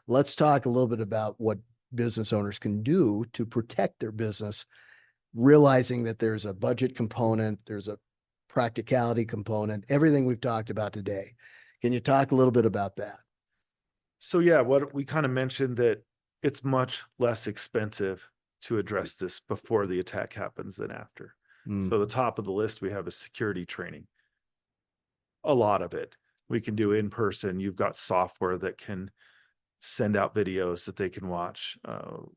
Let's talk a little bit about what business owners can do to protect their business, realizing that there's a budget component, there's a practicality component, everything we've talked about today. Can you talk a little bit about that? So yeah, what we kind of mentioned that it's much less expensive to address this before the attack happens than after. Mm. So the top of the list, we have a security training. A lot of it we can do in person. You've got software that can send out videos that they can watch. The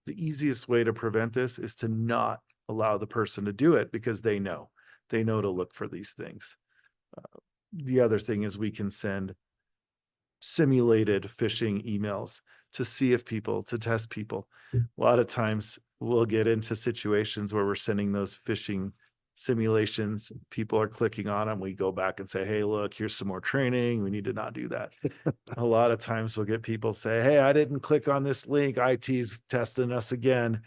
easiest way to prevent this is to not allow the person to do it because they know to look for these things. The other thing is we can send simulated phishing emails to see if to test people. A lot of times we'll get into situations where we're sending those phishing simulations. People are clicking on them. We go back and say, hey, look, here's some more training. We need to not do that. A lot of times we'll get people say, hey, I didn't click on this link. IT's testing us again.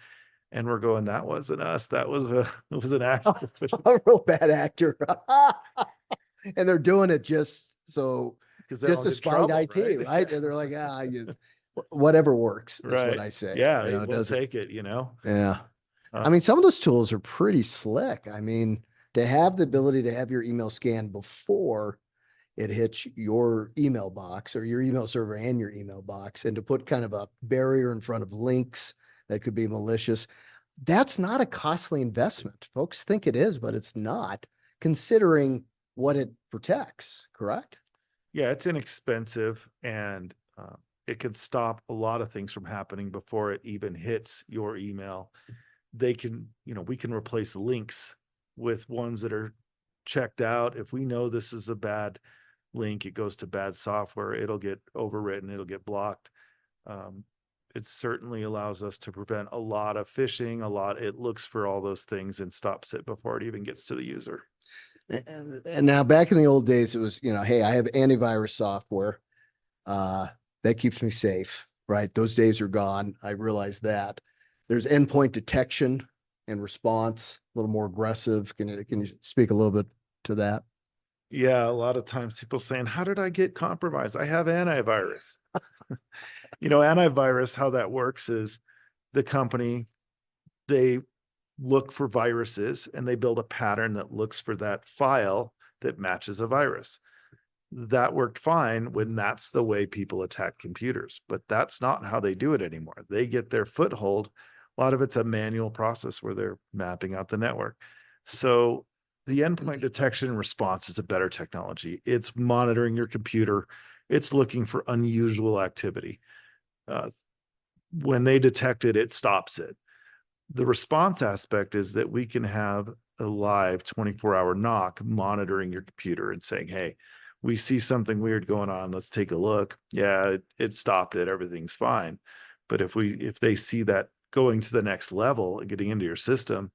And we're going, that wasn't us. It was an actor. A real bad actor. And they're doing it just to spite IT, right? And they're like, whatever works is what I say. Yeah, we'll take it, Yeah. I mean, some of those tools are pretty slick. I mean, to have the ability to have your email scanned before it hits your email box or your email server and your email box, and to put kind of a barrier in front of links that could be malicious, that's not a costly investment. Folks think it is, but it's not, considering what it protects, correct? Yeah, it's inexpensive, and it can stop a lot of things from happening before it even hits your email. We can replace links with ones that are checked out. If we know this is a bad link, it goes to bad software, it'll get overwritten, it'll get blocked. It certainly allows us to prevent a lot of phishing. It looks for all those things and stops it before it even gets to the user. And now, back in the old days, it was, hey, I have antivirus software that keeps me safe, right? Those days are gone. I realize that. There's endpoint detection and response, a little more aggressive. Can you speak a little bit to that? Yeah, a lot of times people saying, how did I get compromised? I have antivirus. Antivirus, how that works is the company, they look for viruses and they build a pattern that looks for that file that matches a virus. That worked fine when that's the way people attack computers, but that's not how they do it anymore. They get their foothold. A lot of it's a manual process where they're mapping out the network. So the endpoint detection and response is a better technology. It's monitoring your computer. It's looking for unusual activity. When they detect it, it stops it. The response aspect is that we can have a live 24-hour knock monitoring your computer and saying, hey, we see something weird going on. Let's take a look. Yeah, it stopped it. Everything's fine. But if they see that going to the next level and getting into your system,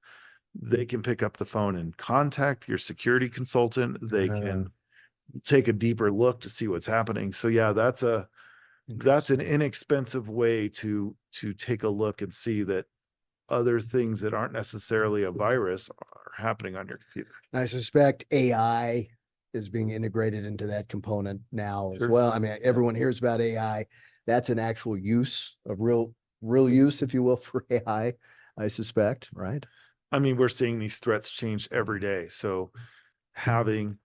they can pick up the phone and contact your security consultant. They can take a deeper look to see what's happening. So yeah, that's an inexpensive way to take a look and see that other things that aren't necessarily a virus are happening on your computer. I suspect AI is being integrated into that component now as well. I mean, everyone hears about AI. That's an actual use of real use, if you will, for AI, I suspect, right? I mean, we're seeing these threats change every day. So having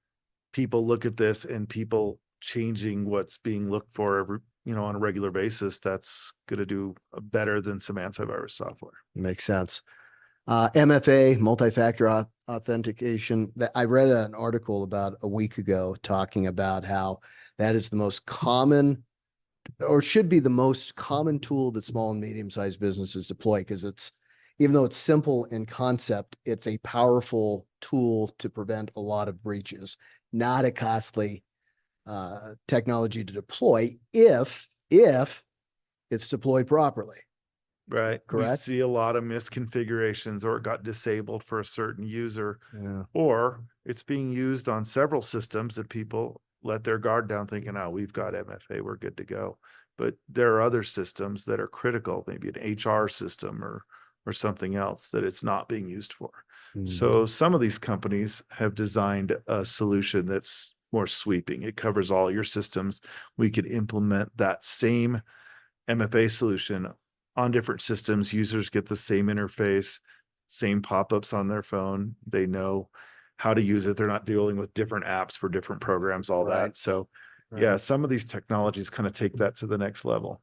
people look at this and people changing what's being looked for on a regular basis, that's going to do better than some antivirus software. Makes sense. MFA, multi-factor authentication. I read an article about a week ago talking about how that is the most common, or should be the most common, tool that small and medium-sized businesses deploy, because even though it's simple in concept, it's a powerful tool to prevent a lot of breaches. Not a costly technology to deploy if it's deployed properly. Right. Correct. We see a lot of misconfigurations, or it got disabled for a certain user, or it's being used on several systems that people let their guard down thinking, oh, we've got MFA, we're good to go. But there are other systems that are critical, maybe an HR system or something else that it's not being used for. So some of these companies have designed a solution that's more sweeping. It covers all your systems. We could implement that same MFA solution on different systems. Users get the same interface, same pop-ups on their phone. They know how to use it. They're not dealing with different apps for different programs, all Right. that. So Right. yeah, some of these technologies kind of take that to the next level.